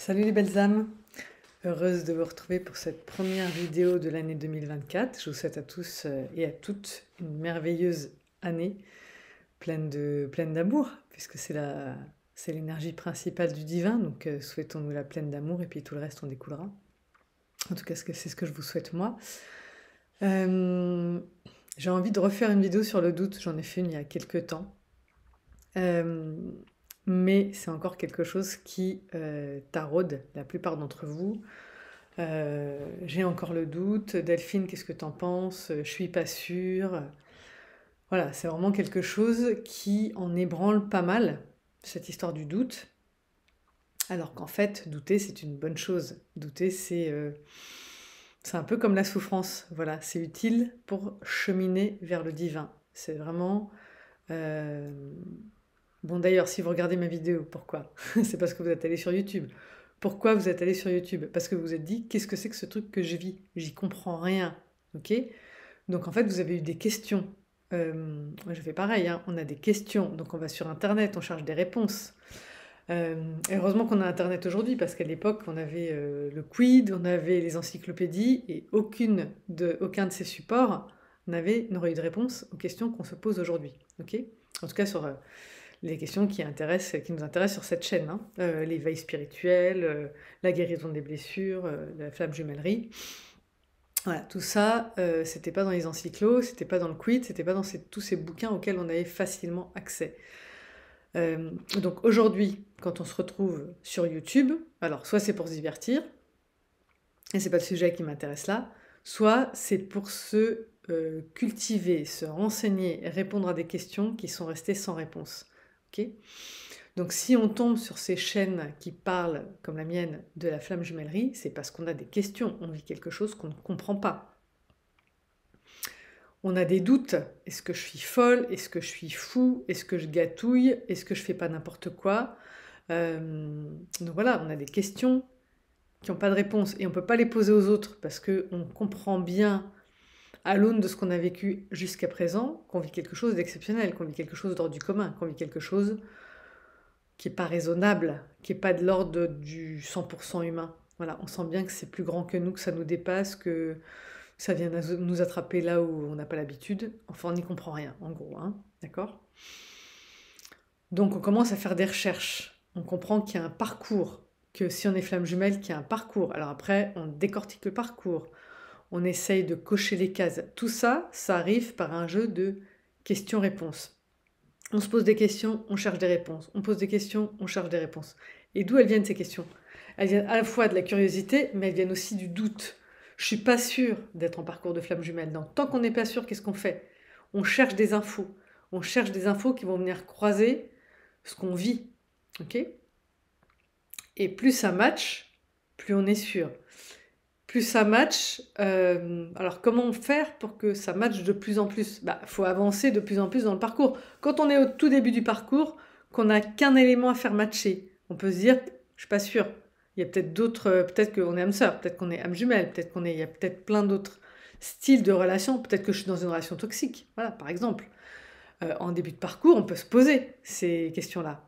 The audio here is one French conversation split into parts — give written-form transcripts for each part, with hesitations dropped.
Salut les belles âmes, heureuse de vous retrouver pour cette première vidéo de l'année 2024. Je vous souhaite à tous et à toutes une merveilleuse année pleine d'amour, puisque c'est l'énergie principale du divin, donc souhaitons-nous la pleine d'amour et puis tout le reste en découlera. En tout cas, c'est ce que je vous souhaite moi. J'ai envie de refaire une vidéo sur le doute, j'en ai fait une il y a quelques temps. Mais c'est encore quelque chose qui taraude la plupart d'entre vous. J'ai encore le doute. Delphine, qu'est-ce que t'en penses? Je suis pas sûre. Voilà, c'est vraiment quelque chose qui en ébranle pas mal, cette histoire du doute. Alors qu'en fait, douter, c'est une bonne chose. Douter, c'est un peu comme la souffrance. Voilà, c'est utile pour cheminer vers le divin. C'est vraiment... euh, Bon, d'ailleurs, si vous regardez ma vidéo, pourquoi? C'est parce que vous êtes allé sur YouTube. Pourquoi vous êtes allé sur YouTube? Parce que vous vous êtes dit, qu'est-ce que c'est que ce truc que je vis? J'y comprends rien. Ok? Donc en fait, vous avez eu des questions. Moi, je fais pareil, hein, on a des questions. Donc on va sur Internet, on cherche des réponses. Et heureusement qu'on a Internet aujourd'hui, parce qu'à l'époque, on avait le Quid, on avait les encyclopédies, et aucun de ces supports n'aurait eu de réponse aux questions qu'on se pose aujourd'hui. Ok? En tout cas, sur les questions qui nous intéressent sur cette chaîne, hein. L'éveil spirituel, la guérison des blessures, la flamme jumellerie. Voilà, tout ça, c'était pas dans les encyclos, c'était pas dans le Quid, c'était pas dans tous ces bouquins auxquels on avait facilement accès. Donc aujourd'hui, quand on se retrouve sur YouTube, alors soit c'est pour se divertir, et c'est pas le sujet qui m'intéresse là, soit c'est pour se cultiver, se renseigner, répondre à des questions qui sont restées sans réponse. Ok? Donc si on tombe sur ces chaînes qui parlent, comme la mienne, de la flamme jumellerie, c'est parce qu'on a des questions, on vit quelque chose qu'on ne comprend pas. On a des doutes. Est-ce que je suis folle? Est-ce que je suis fou? Est-ce que je gâtouille? Est-ce que je fais pas n'importe quoi? Donc voilà, on a des questions qui n'ont pas de réponse et on ne peut pas les poser aux autres parce qu'on comprend bien, à l'aune de ce qu'on a vécu jusqu'à présent, qu'on vit quelque chose d'exceptionnel, qu'on vit quelque chose d'hors du commun, qu'on vit quelque chose qui n'est pas raisonnable, qui n'est pas de l'ordre du 100% humain. Voilà, on sent bien que c'est plus grand que nous, que ça nous dépasse, que ça vient nous attraper là où on n'a pas l'habitude. Enfin, on n'y comprend rien, en gros, hein, d'accord? Donc on commence à faire des recherches. On comprend qu'il y a un parcours, que si on est flamme jumelle, qu'il y a un parcours. Alors après, on décortique le parcours. On essaye de cocher les cases. Tout ça, ça arrive par un jeu de questions-réponses. On se pose des questions, on cherche des réponses. On pose des questions, on cherche des réponses. Et d'où elles viennent ces questions? Elles viennent à la fois de la curiosité, mais elles viennent aussi du doute. Je suis pas sûre d'être en parcours de flamme jumelle. Donc tant qu'on n'est pas sûr, qu'est-ce qu'on fait? On cherche des infos. On cherche des infos qui vont venir croiser ce qu'on vit. Ok? Et plus ça match, plus on est sûr. Plus ça match, alors comment faire pour que ça matche de plus en plus? Bah, faut avancer de plus en plus dans le parcours. Quand on est au tout début du parcours, qu'on n'a qu'un élément à faire matcher, on peut se dire, je suis pas sûre. Il y a peut-être d'autres, peut-être qu'on est âme sœur, peut-être qu'on est âme jumelle, il y a peut-être plein d'autres styles de relations. Peut-être que je suis dans une relation toxique, voilà, par exemple. En début de parcours, on peut se poser ces questions-là.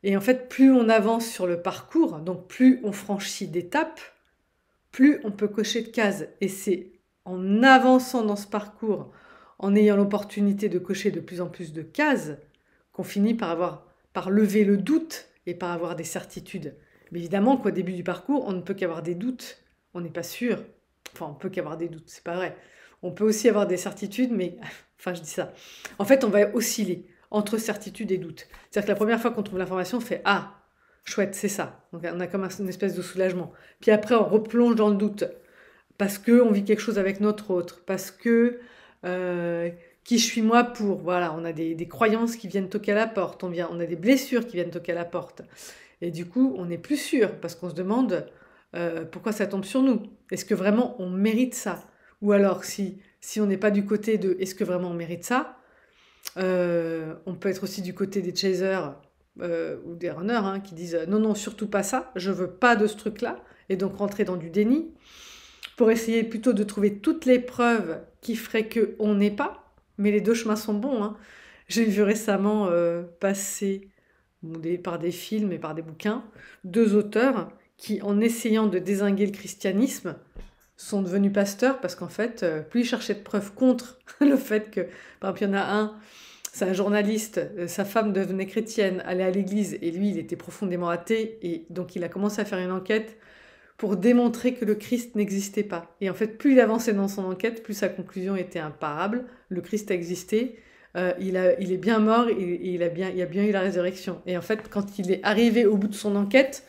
Et en fait, plus on avance sur le parcours, donc plus on franchit d'étapes, plus on peut cocher de cases. Et c'est en avançant dans ce parcours, en ayant l'opportunité de cocher de plus en plus de cases, qu'on finit par lever le doute et par avoir des certitudes. Mais évidemment qu'au début du parcours, on ne peut qu'avoir des doutes. On n'est pas sûr. Enfin, on peut qu'avoir des doutes, c'est pas vrai. On peut aussi avoir des certitudes, mais... Enfin, je dis ça. En fait, on va osciller entre certitude et doute. C'est-à-dire que la première fois qu'on trouve l'information, on fait « Ah, chouette, c'est ça ». Donc on a comme une espèce de soulagement. Puis après, on replonge dans le doute parce qu'on vit quelque chose avec notre autre, parce que qui je suis moi pour. Voilà, on a des croyances qui viennent toquer à la porte, on a des blessures qui viennent toquer à la porte. Et du coup, on n'est plus sûr parce qu'on se demande pourquoi ça tombe sur nous. Est-ce que vraiment on mérite ça? Ou alors, si on n'est pas du côté de est-ce que vraiment on mérite ça, on peut être aussi du côté des chasers ou des runners hein, qui disent non, non, surtout pas ça, je veux pas de ce truc-là, et donc rentrer dans du déni pour essayer plutôt de trouver toutes les preuves qui feraient qu'on n'est pas, mais les deux chemins sont bons. Hein. J'ai vu récemment passer ou par des films et par des bouquins, 2 auteurs qui, en essayant de dézinguer le christianisme, sont devenus pasteurs parce qu'en fait, plus ils cherchaient de preuves contre le fait que, par exemple, il y en a un, c'est un journaliste, sa femme devenait chrétienne, allait à l'église, et lui, il était profondément athée, et donc il a commencé à faire une enquête pour démontrer que le Christ n'existait pas. Et en fait, plus il avançait dans son enquête, plus sa conclusion était imparable. Le Christ a existé, il est bien mort, et il y a bien eu la résurrection. Et en fait, quand il est arrivé au bout de son enquête,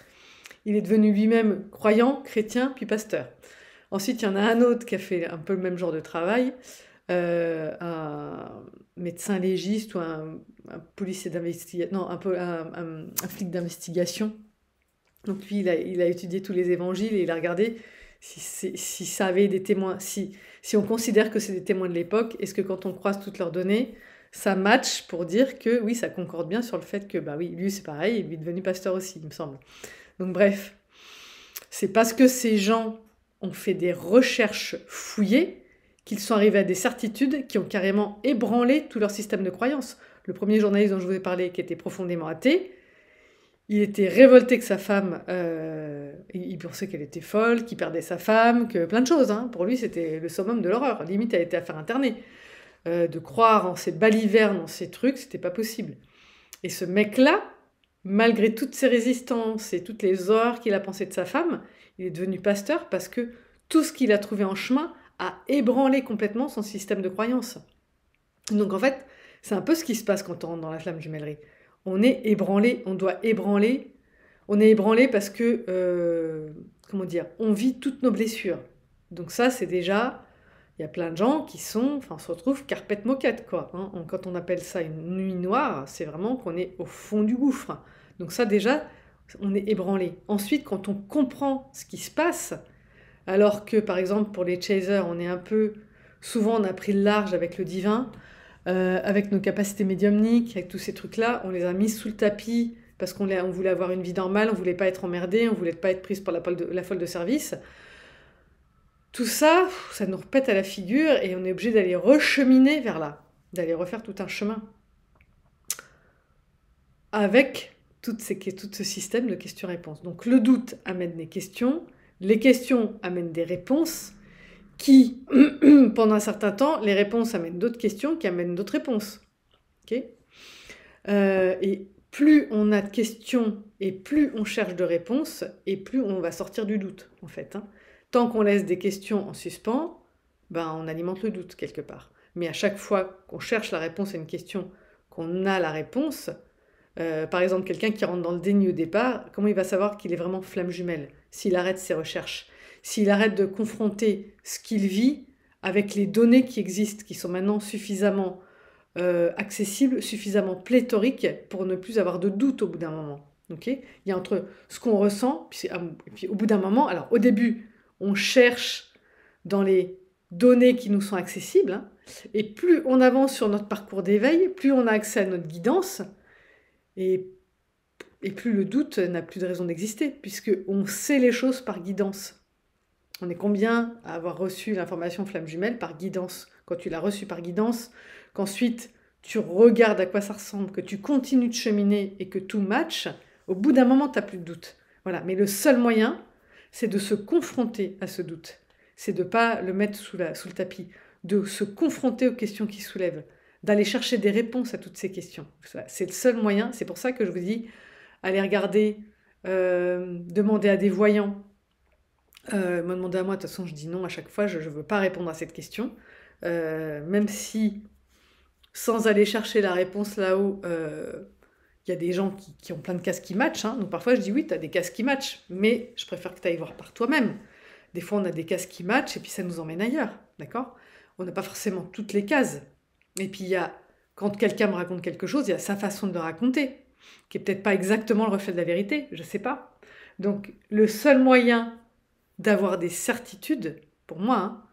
il est devenu lui-même croyant, chrétien, puis pasteur. Ensuite, il y en a un autre qui a fait un peu le même genre de travail, un médecin légiste ou un policier d'investigation, non, un flic d'investigation. Donc lui, il a étudié tous les évangiles et il a regardé si ça avait des témoins, si on considère que c'est des témoins de l'époque, est-ce que quand on croise toutes leurs données, ça match pour dire que oui, ça concorde bien sur le fait que, bah oui, lui c'est pareil, il est devenu pasteur aussi, il me semble. Donc bref, c'est parce que ces gens ont fait des recherches fouillées qu'ils sont arrivés à des certitudes qui ont carrément ébranlé tout leur système de croyance. Le premier journaliste dont je vous ai parlé, qui était profondément athée, il était révolté que sa femme, il pensait qu'elle était folle, qu'il perdait sa femme, que plein de choses. Hein. Pour lui, c'était le summum de l'horreur. Limite, elle était à faire interner. De croire en ces balivernes, en ces trucs, c'était pas possible. Et ce mec-là, malgré toutes ses résistances et toutes les horreurs qu'il a pensées de sa femme, il est devenu pasteur parce que tout ce qu'il a trouvé en chemin a ébranlé complètement son système de croyance. Donc en fait, c'est un peu ce qui se passe quand on rentre dans la flamme jumellerie. On est ébranlé, on doit ébranler. On est ébranlé parce que, comment dire, on vit toutes nos blessures. Donc ça, c'est déjà, il y a plein de gens qui sont, enfin, on se retrouve carpette moquette, quoi. Hein. Quand on appelle ça une nuit noire, c'est vraiment qu'on est au fond du gouffre. Donc ça, déjà, on est ébranlé. Ensuite, quand on comprend ce qui se passe, alors que, par exemple, pour les chasers, on est un peu, souvent, on a pris le large avec le divin, avec nos capacités médiumniques, avec tous ces trucs-là, on les a mis sous le tapis parce qu'on voulait avoir une vie normale, on voulait pas être emmerdé, on voulait pas être prise pour la folle de service. Tout ça, ça nous repète à la figure et on est obligé d'aller recheminer vers là, d'aller refaire tout un chemin avec tout ce système de questions-réponses. Donc le doute amène des questions, les questions amènent des réponses, qui, pendant un certain temps, les réponses amènent d'autres questions qui amènent d'autres réponses. Okay, et plus on a de questions et plus on cherche de réponses, et plus on va sortir du doute, en fait. Hein. Tant qu'on laisse des questions en suspens, ben, on alimente le doute quelque part. Mais à chaque fois qu'on cherche la réponse à une question, qu'on a la réponse, par exemple, quelqu'un qui rentre dans le déni au départ, comment il va savoir qu'il est vraiment flamme jumelle s'il arrête ses recherches? S'il arrête de confronter ce qu'il vit avec les données qui existent, qui sont maintenant suffisamment accessibles, suffisamment pléthoriques pour ne plus avoir de doute au bout d'un moment. Okay, il y a entre ce qu'on ressent, et puis au bout d'un moment, alors au début, on cherche dans les données qui nous sont accessibles, hein, et plus on avance sur notre parcours d'éveil, plus on a accès à notre guidance, et plus le doute n'a plus de raison d'exister, puisqu'on sait les choses par guidance. On est combien à avoir reçu l'information flamme jumelle par guidance? Quand tu l'as reçue par guidance, qu'ensuite tu regardes à quoi ça ressemble, que tu continues de cheminer et que tout match, au bout d'un moment, tu n'as plus de doute. Voilà. Mais le seul moyen, c'est de se confronter à ce doute. C'est de ne pas le mettre sous le tapis, de se confronter aux questions qui soulèvent, d'aller chercher des réponses à toutes ces questions. C'est le seul moyen. C'est pour ça que je vous dis, allez regarder, demander à des voyants, me demander à moi, de toute façon je dis non à chaque fois, je ne veux pas répondre à cette question, même si sans aller chercher la réponse là-haut, il y a des gens qui ont plein de cases qui matchent, hein. Donc parfois je dis oui, tu as des cases qui matchent, mais je préfère que tu ailles voir par toi-même. Des fois on a des cases qui matchent et puis ça nous emmène ailleurs, d'accord? On n'a pas forcément toutes les cases. Et puis il y a, quand quelqu'un me raconte quelque chose, il y a sa façon de le raconter, qui est peut-être pas exactement le reflet de la vérité, je sais pas. Donc le seul moyen d'avoir des certitudes, pour moi, hein,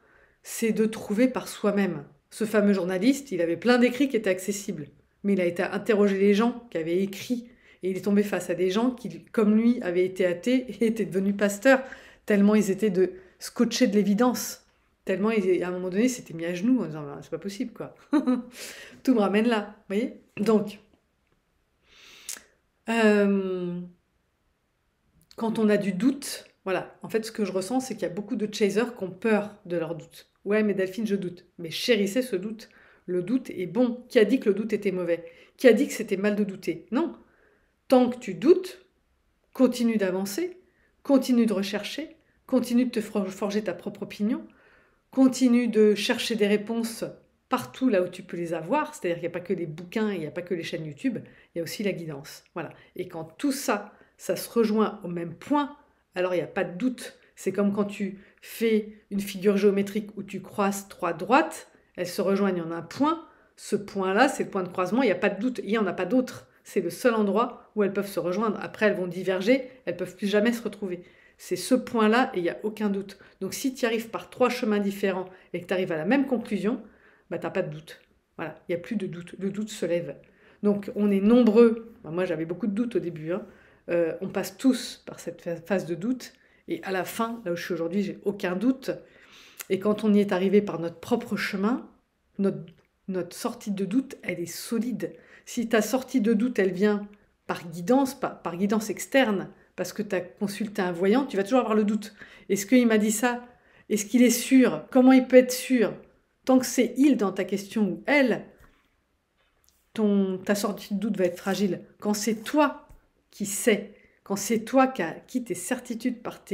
c'est de trouver par soi-même. Ce fameux journaliste, il avait plein d'écrits qui étaient accessibles, mais il a été interroger les gens qui avaient écrit, et il est tombé face à des gens qui, comme lui, avaient été athées et étaient devenus pasteurs, tellement ils étaient scotchés de l'évidence, tellement à un moment donné, ils s'étaient mis à genoux en disant « c'est pas possible, quoi ». Tout me ramène là, vous voyez? Donc, Euh, Quand on a du doute, voilà, en fait, ce que je ressens, c'est qu'il y a beaucoup de chasers qui ont peur de leur doute. Ouais, mais Delphine, je doute. Mais chérissez ce doute. Le doute est bon. Qui a dit que le doute était mauvais? Qui a dit que c'était mal de douter? Non. Tant que tu doutes, continue d'avancer, continue de rechercher, continue de te forger ta propre opinion, continue de chercher des réponses partout là où tu peux les avoir, c'est-à-dire qu'il n'y a pas que les bouquins, il n'y a pas que les chaînes YouTube, il y a aussi la guidance. Voilà. Et quand tout ça, ça se rejoint au même point, alors il n'y a pas de doute. C'est comme quand tu fais une figure géométrique où tu croises trois droites, elles se rejoignent en un point. Ce point-là, c'est le point de croisement, il n'y a pas de doute, il n'y en a pas d'autre. C'est le seul endroit où elles peuvent se rejoindre. Après, elles vont diverger, elles ne peuvent plus jamais se retrouver. C'est ce point-là et il n'y a aucun doute. Donc si tu y arrives par trois chemins différents et que tu arrives à la même conclusion, bah, tu n'as pas de doute. Voilà, il n'y a plus de doute. Le doute se lève. Donc on est nombreux. Bah, moi j'avais beaucoup de doutes au début. Hein. On passe tous par cette phase de doute. Et à la fin, là où je suis aujourd'hui, j'ai aucun doute. Et quand on y est arrivé par notre propre chemin, notre sortie de doute, elle est solide. Si ta sortie de doute, elle vient par guidance, par guidance externe, parce que tu as consulté un voyant, tu vas toujours avoir le doute. Est-ce qu'il m'a dit ça? Est-ce qu'il est sûr? Comment il peut être sûr? Tant que c'est il dans ta question ou elle, ta sortie de doute va être fragile. Quand c'est toi qui sais, quand c'est toi qui as acquis tes certitudes par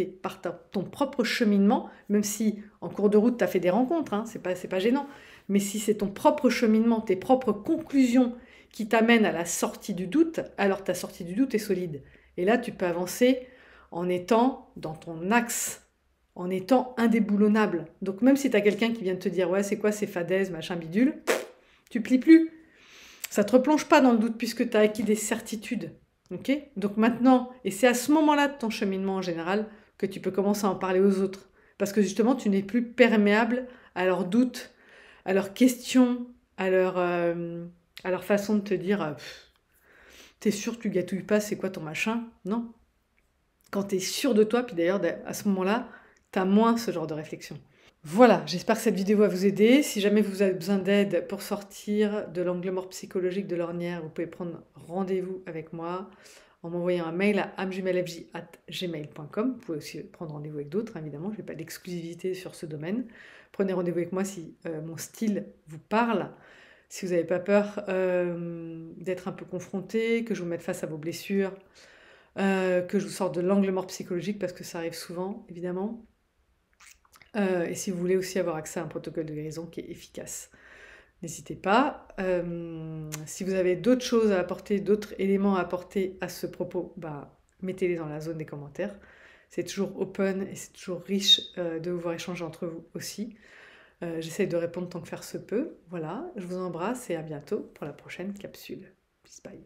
ton propre cheminement, même si en cours de route tu as fait des rencontres, hein, c'est pas gênant, mais si c'est ton propre cheminement, tes propres conclusions qui t'amènent à la sortie du doute, alors ta sortie du doute est solide. Et là, tu peux avancer en étant dans ton axe, en étant indéboulonnable. Donc même si tu as quelqu'un qui vient te dire « ouais, c'est quoi ces fadaises, machin bidule », tu plies plus. Ça ne te replonge pas dans le doute puisque tu as acquis des certitudes. Okay, donc maintenant, et c'est à ce moment-là de ton cheminement en général que tu peux commencer à en parler aux autres. Parce que justement, tu n'es plus perméable à leurs doutes, à leurs questions, à leur façon de te dire t'es sûr que tu gâtouilles pas, c'est quoi ton machin? Non. Quand tu es sûr de toi, puis d'ailleurs, à ce moment-là, tu as moins ce genre de réflexion. Voilà, j'espère que cette vidéo va vous aider. Si jamais vous avez besoin d'aide pour sortir de l'angle mort psychologique de l'ornière, vous pouvez prendre rendez-vous avec moi en m'envoyant un mail à amjumelfj@gmail.com. Vous pouvez aussi prendre rendez-vous avec d'autres, évidemment, je n'ai pas d'exclusivité sur ce domaine. Prenez rendez-vous avec moi si mon style vous parle, si vous n'avez pas peur d'être un peu confronté, que je vous mette face à vos blessures, que je vous sorte de l'angle mort psychologique, parce que ça arrive souvent, évidemment. Et si vous voulez aussi avoir accès à un protocole de guérison qui est efficace, n'hésitez pas. Si vous avez d'autres choses à apporter, d'autres éléments à apporter à ce propos, bah, mettez-les dans la zone des commentaires. C'est toujours open et c'est toujours riche de vous voir échanger entre vous aussi. J'essaie de répondre tant que faire se peut. Voilà, je vous embrasse et à bientôt pour la prochaine capsule. Peace, bye.